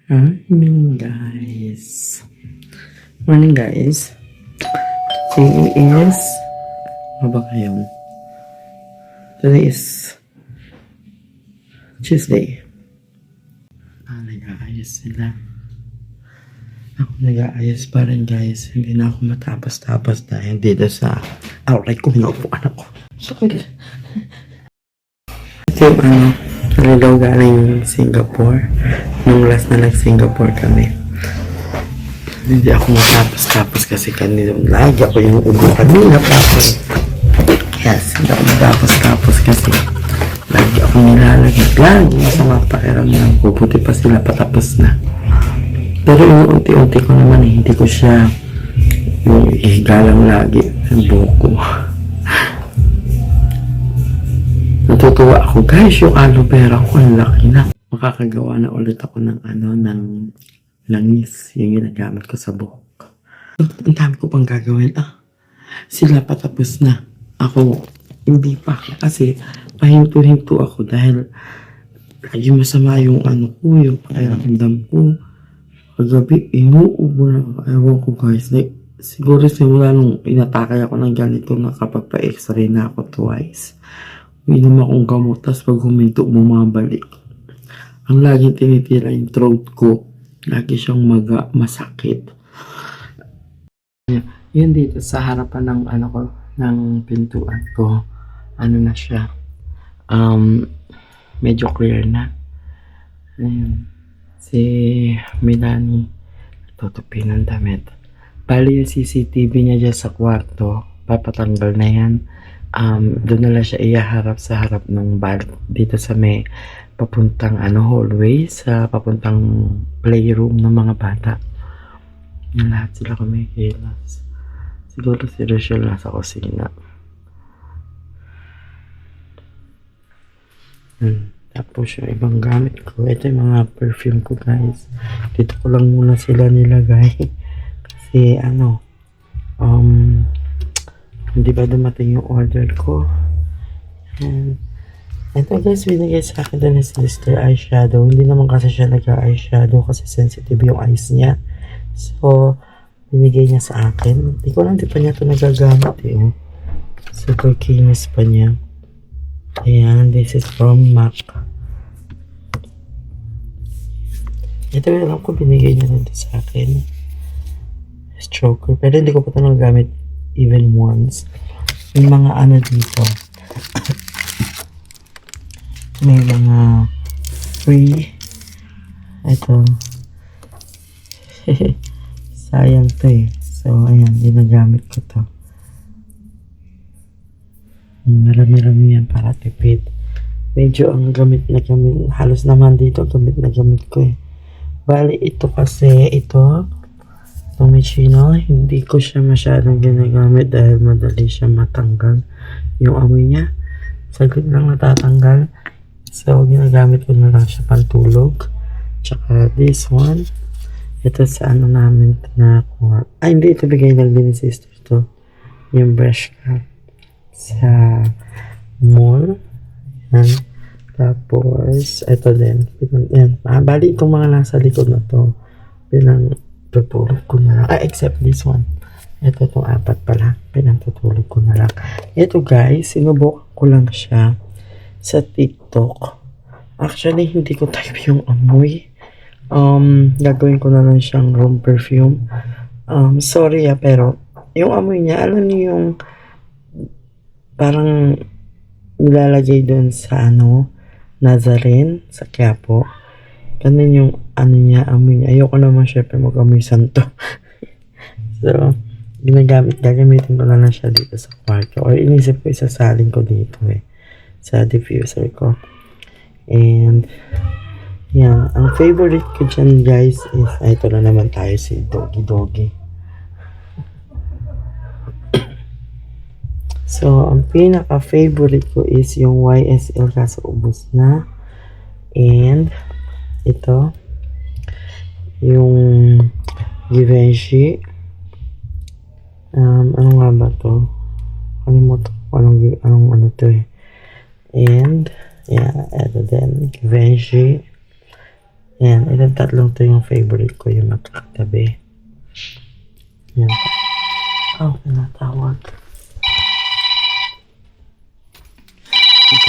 Morning guys. Morning guys. Today is ano ba ngayon? Today is Tuesday. Nag-aayos sila. Ako nag-aayos pa rin guys. Hindi na ako matapos-tapos dahil dito sa outright ko hinaupuan ako. Sakit. Ito yung naligaw galing Singapore. Nung last na nag-Singapore kami. Hindi ako matapos-tapos kasi kanina lagi ako yung ubo kanina tapos. Yes, hindi ako matapos-tapos kasi lagi ako nilalagay. Lagi masama pakiramdam ko. Buti pa sila patapos na. Pero yung unti-unti ko naman hindi ko siya yung ihiga lang lagi ang buko. Natutuwa ako guys, yung aloe vera ko ang laki na. Makakagawa na ulit ako ng ng langis, yung ginagamit ko sa buhok. Ang dami ko pang gagawin. Sila patapos na. Ako, hindi pa. Kasi pahinto-hinto ako dahil lagi masama yung yung pakiramdam ko. Kagabi, inuubo na ako. Ewan ko guys. Like, siguro simula nung inatakay ako ng ganito nakapagpa-x-ray na ako twice. Uminom akong gamot, tapos pag huminto, bumabalik. Ang laging tinitira yung throat ko. Lagi siyang masakit. Yun dito sa harapan ng ng pintuan ko. Ano na siya? Medyo clear na. Ayun. Si Melanie tutupi ng damit. Bali yung CCTV niya dyan sa kwarto. Papatanggal na yan. Doon na lang siya iyaharap sa harap ng bar. Dito sa may papuntang hallway sa papuntang playroom ng mga bata. Yung lahat sila kumikilos. Siguro si Rachel nasa kusina. Tapos yung ibang gamit ko. Ito yung mga perfume ko guys. Dito ko lang muna sila nilagay. Kasi hindi ba dumating yung order ko. And ito guys, binigay sa akin doon ni sister eyeshadow. Hindi naman kasi siya nag-eyeshadow kasi sensitive yung eyes niya. So, binigay niya sa akin. Hindi ko lang di pa niya ito nagagamit Super kinis pa niya. Ayan, this is from MAC. Ito yung alam ko binigay niya nito sa akin. Stroker. Pero hindi ko pa ito nagagamit even once. Yung mga dito. May mga free ito sayang to so ayan, ginagamit ko to. Marami-rami yan para tipid. Medyo ang gamit na gamit halos naman dito gamit na gamit ko bali ito kasi itong chino hindi ko siya masyadong ginagamit dahil madali siya matanggal yung amoy niya saglit lang natatanggal. So, ginagamit ko na lang siya pantulog. Tsaka this one. Ito sa namin nakuha. Hindi. Ito bigay lang din ni sister to. Yung brush cap. Sa mall. Yan. Tapos, ito din. Yan. Bali itong mga nasa likod na to. Pinantutulog ko na lang. Except this one. Ito itong 4 pala. Pinantutulog ko na lang. Ito guys, sinubukan ko lang siya sa TikTok. Actually, hindi ko type yung amoy. Gagawin ko na lang siyang room perfume. Sorry pero yung amoy niya, alam niyo yung parang nilalagay doon sa Nazarene, sa Quiapo. Ganun yung niya, amoy niya. Ayoko naman syempre mag-amoy santo. So, gagamitin ko na lang siya dito sa kwarto. Or inisip ko isasalin ko dito sa diffuser ko. And yeah, ang favorite ko dyan guys is ito na naman tayo si Doggy. So ang pinaka favorite ko is yung YSL kaso ubos na. And ito yung Givenchy ano nga ba to? Kalimutan ko anong to And yeah, ito din, Givenchy. Yan, itong tatlong to yung favorite ko, yung magkakatabi. Yan. Oh, pinatawag.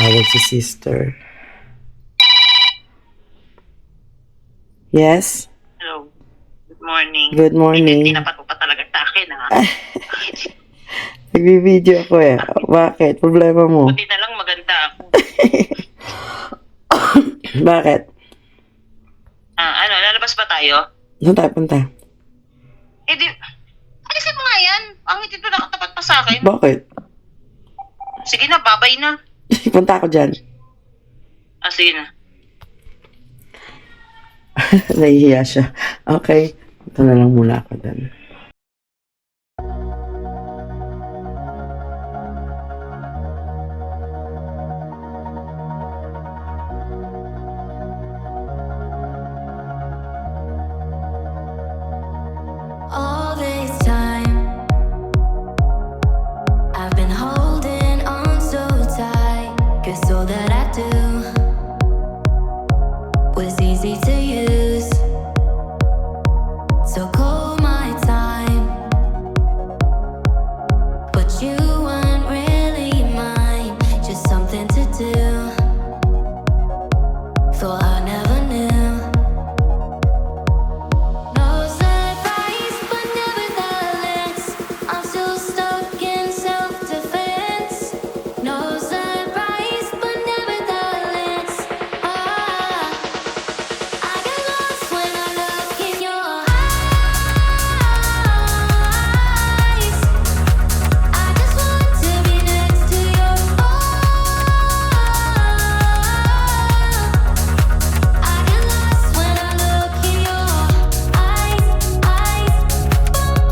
Tawag si sister. Yes? Hello. Good morning. Good morning. Tinapat mo pa talaga sa akin, ha? Nagbibideo ako eh. Bakit? Problema mo? Buti na lang maganda ako. Bakit? Lalabas ba tayo? Saan tayo punta? Eh di, alisin mo nga yan. Ang ito nakatapat pa sa akin. Bakit? Sige na, babay na. Punta ako dyan. Sige na. Nahihiya siya. Okay. Punta na lang muna ako dyan. All this time, I've been holding on so tight, 'cause all that I do was easy to use. So call my time, but you weren't really mine, just something to do. Thought I never knew. No surprise, but nevertheless, I'm still stuck in self-defense. No surprise, but nevertheless, I get lost when I look in your eyes. I just want to be next to your I get lost when I look in your eyes.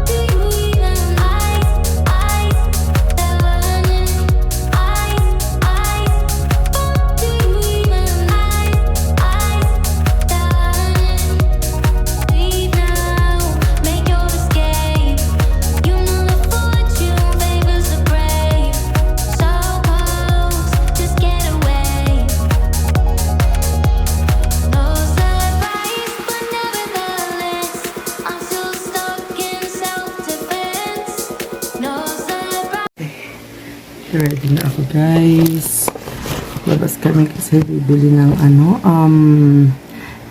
Do you even eyes? Learning do you even learning? Leave now, make your escape. You know the fortune favors the brave. So close, just get away. No surprise, but nevertheless, I'm still stuck in self-defense. No surprise. Ready na ako, guys. Labas kami kasi bibili ng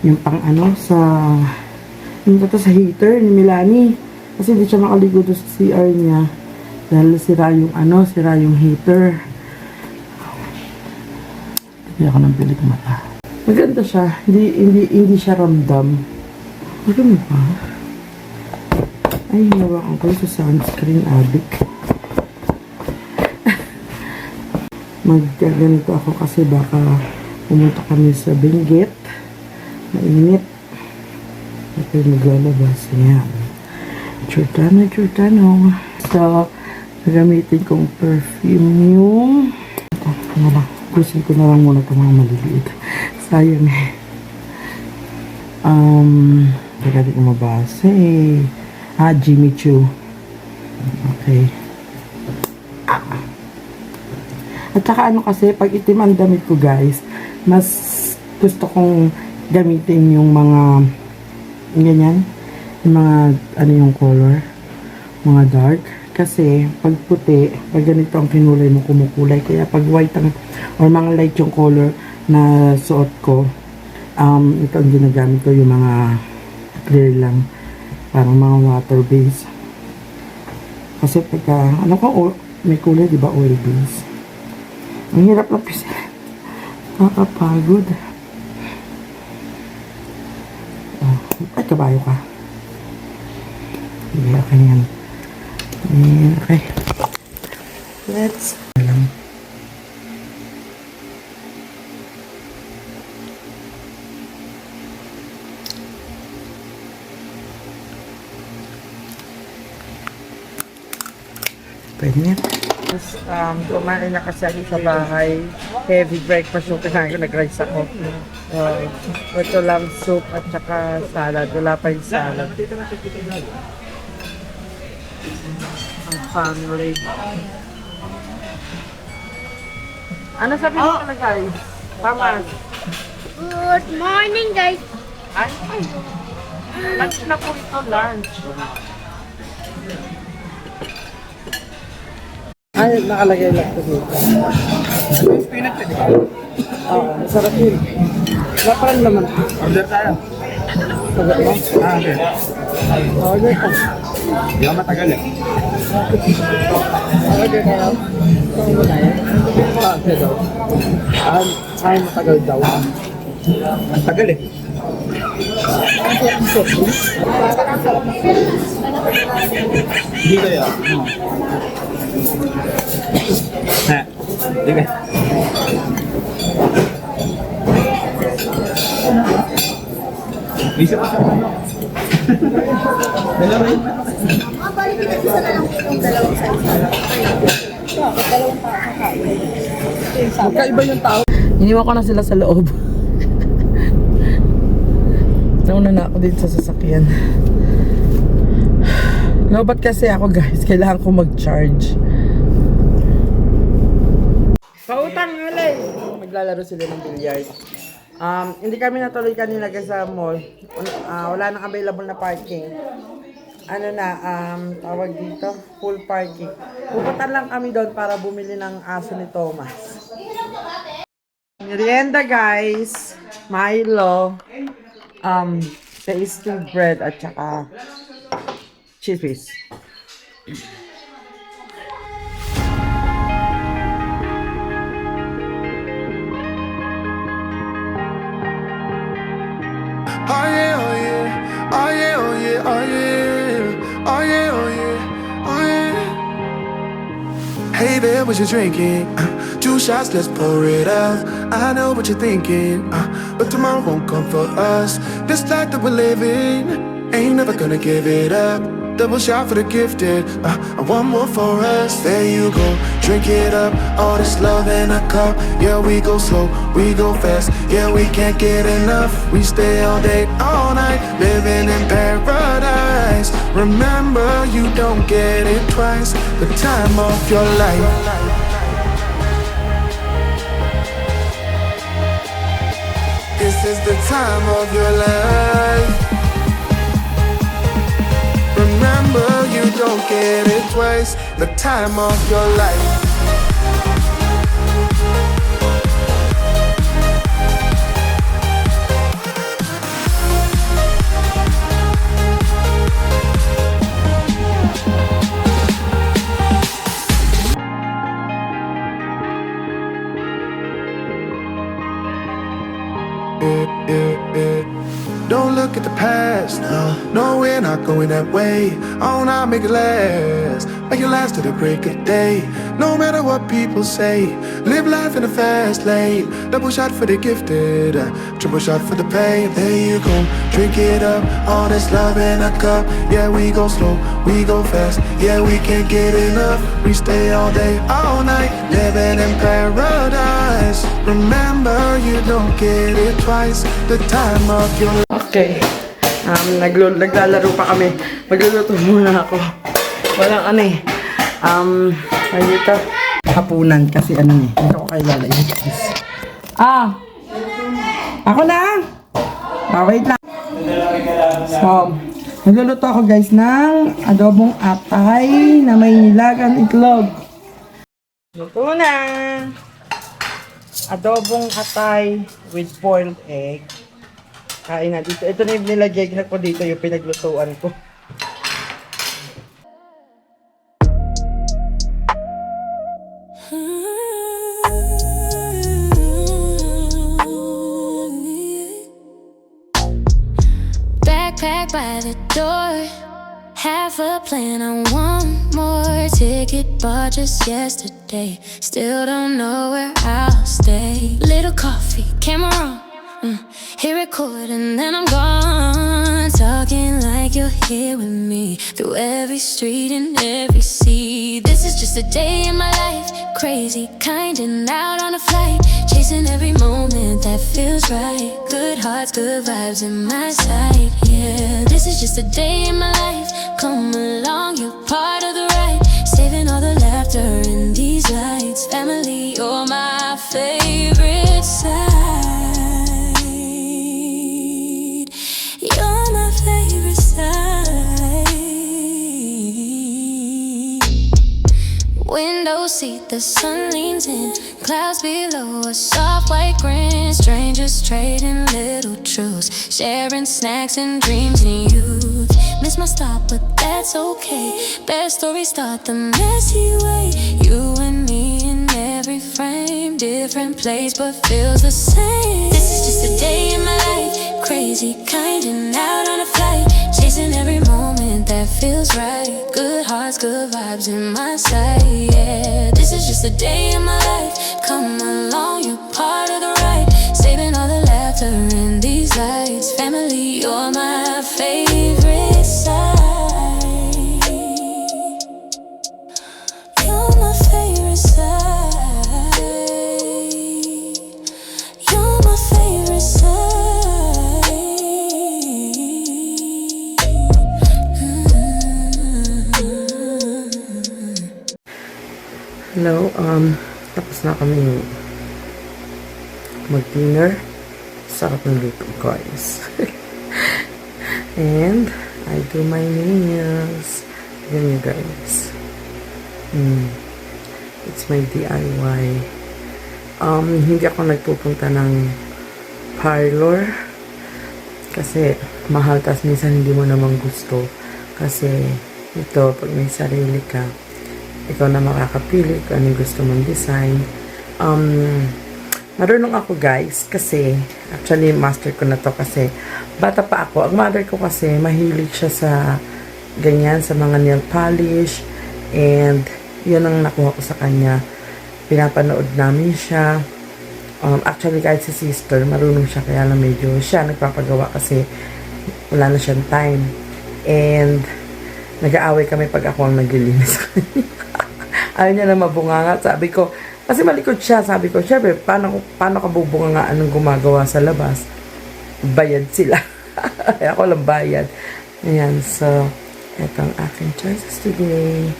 yung pang yung sa heater ni Milani. Kasi di siya makaligo doon sa CR niya. Dahil sira yung heater. Hindi ako nang bilig mata. Maganda siya. Hindi siya ramdam. Maganda ba? Ay, hinawakan ko sa sunscreen addict. Magkaganito ako kasi baka pumunta kami sa Benguet. Mainit. Ito yung maglalabas. Ayan. Giordano. So, gagamitin kong perfume yung ito na lang. Gusin ko na lang muna itong mga maliliit. Sayang eh. Teka, di ko mabasa eh. Jimmy Choo. Okay. At saka kasi, pag itim ang damit ko, guys, mas gusto kong gamitin yung mga ganyan, yung mga yung color, mga dark. Kasi pag puti, pag ganito ang kinulay mo, kumukulay. Kaya pag white or mga light yung color na suot ko, ito ang ginagamit ko, yung mga clear lang, parang mga water base. Kasi pagka may kulay, di ba, oil base. Ang hirap lang kasi. Nakakapagod. Ay, kabayo ka. Hindi, okay yan. Okay. Let's alam. Pwede yan. Tapos, kumain na kasi ako sa bahay. Heavy breakfast yung kinain ko, nag-rice ako. Ito lang soup at saka salad. Wala pa yung salad. Ang family. Ano sabi mo pala, guys? Pamas. Good morning, guys. Ay, lunch na po ito, lunch. Ay, nakalagay lang po dito. Spinach di ba? Oo, masarap yun. Wala pa rin naman. Order tayo. Sagot mo? Okay. Order ka. Hindi ako matagal eh. Order ka lang. Saan mo na yan? Kasi daw. Ay, matagal daw. Ang tagal eh. Hindi kaya. Ha? Hindi kaya. Bisa pa siya. Dalawa yun. Magkaiba yung tao. Iniwan ko na sila sa loob. Nauna na ako dito sa sasakyan. Lobat kasi ako guys. Kailangan ko mag-charge. Pautang ulit! Maglalaro sila ng billiard. Hindi kami natuloy kanina guys sa mall. Wala nang available na parking. Ano na, tawag dito, full parking. Pupunta lang kami doon para bumili ng aso ni Thomas. Merienda guys, Milo, tasty bread at saka cheese. Oh yeah, oh yeah, oh yeah, oh yeah, oh yeah, oh yeah, oh yeah, oh yeah. Hey there, what you drinking? 2 shots, let's pour it out. I know what you're thinking, but tomorrow won't come for us. This life that we're living, ain't never gonna give it up. Double shot for the gifted, and one more for us. There you go, drink it up. All this love in a cup. Yeah, we go slow, we go fast. Yeah, we can't get enough. We stay all day, all night, living in paradise. Remember, you don't get it twice. The time of your life. This is the time of your life. Remember, you don't get it twice. The time of your life. Don't look at the past, no, we're not going that way. Oh, now make it last, make it last to the break of day. No matter what people say, live life in a fast lane. Double shot for the gifted, triple shot for the pain. There you go, drink it up, all this love in a cup. Yeah, we go slow, we go fast. Yeah, we can't get enough. We stay all day, all night, living in paradise. Remember, you don't get it twice. The time of your life. Okay. Naglalaro pa kami. Magluluto muna ako. Walang ano eh. Ay dito. Hapunan kasi ano eh. Hindi ko kayo lalagay. Ako na! Wait lang. So, nagluluto ako guys ng adobong atay na may nilagang itlog. Luto na! Adobong atay with boiled egg. Kain na dito. Ito na yung nilagay ko dito, yung pinaglutuan ko. Backpack by the door. Half a plan on one more ticket, bought just yesterday. Still don't know where I'll stay. Little coffee, camera on. Hit record and then I'm gone. Talking like you're here with me through every street and every sea. This is just a day in my life. Crazy, kind and out on a flight. Chasing every moment that feels right. Good hearts, good vibes in my sight. Yeah, this is just a day in my life. Come along, you're part of the ride. Saving all the laughter in these lights. Family, you're my favorite side. window seat, the sun leans in. Clouds below, a soft white grin. Strangers trading little truths, sharing snacks and dreams in youth. Miss my stop, but that's okay. Best stories start the messy way. You and me in every frame, different place but feels the same. This is just a day in my life, crazy kind and out on a flight, chasing every moment that feels right. Good hearts, good vibes in my sight. Yeah, this is just a day in my life. Come along, you're part of the ride. Saving all the laughter in these lights. Family, you're my favorite side. You're my favorite side. You're my favorite side. Hello, tapos na kami mag-dinner. Sarap ng luto, guys. And I do my nails. Yan you guys. It's my DIY. Hindi ako nagpupunta ng parlor kasi mahal, tas minsan hindi mo naman gusto. Kasi ito, pag may sarili ka, ikaw na makakapili kung ano yung gusto mong design. Marunong ako guys kasi actually master ko na to kasi bata pa ako. Ang mother ko kasi mahilig siya sa ganyan, sa mga nail polish, and yun ang nakuha ko sa kanya. Pinapanood namin siya. Actually kahit si sister marunong siya, kaya lang medyo siya nagpapagawa kasi wala na siyang time, and nag-aaway kami pag ako ang naglilinis sa kanya. Ayaw niya na mabunganga. Sabi ko, kasi malikot siya. Sabi ko, syempre, paano ka bubungangaan ng gumagawa sa labas? Bayad sila. Ako lang bayad. Ayan, so, eto ang aking choices today.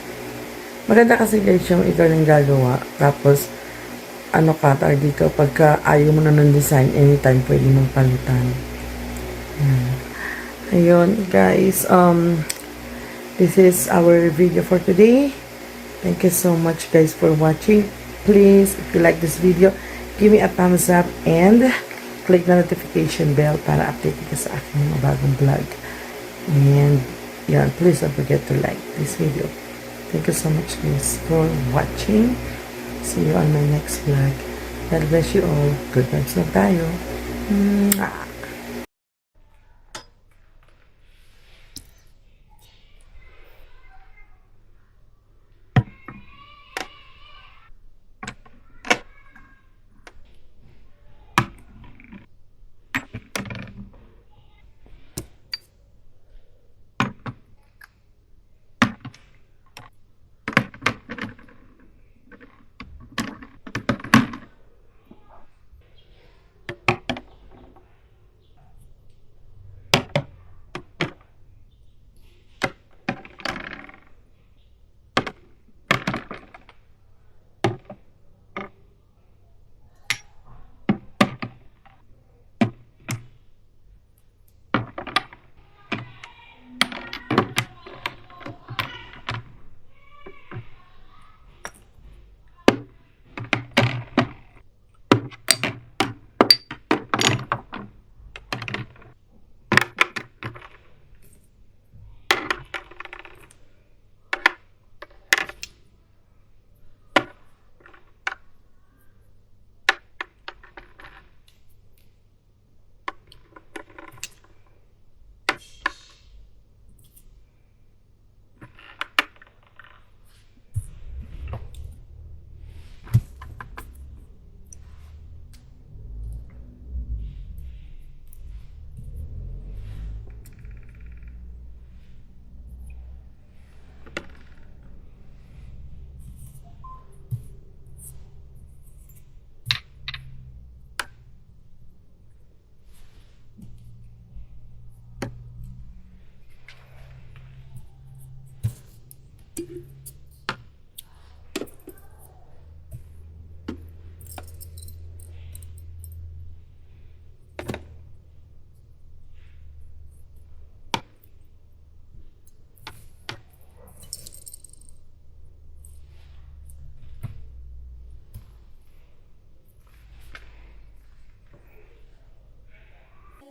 Maganda kasi guys yung ikaw ng gagawa. Tapos, ano ka, tawag dito, pagka ayaw mo na ng design, anytime pwede mong palitan. Ayan. Ayun, guys, this is our video for today. Thank you so much guys for watching. Please, if you like this video, give me a thumbs up and click the notification bell para update ka sa aking mga bagong vlog. And yeah, please don't forget to like this video. Thank you so much guys for watching. See you on my next vlog. God bless you all. Good vibes na tayo. Mwah.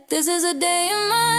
This is a day in my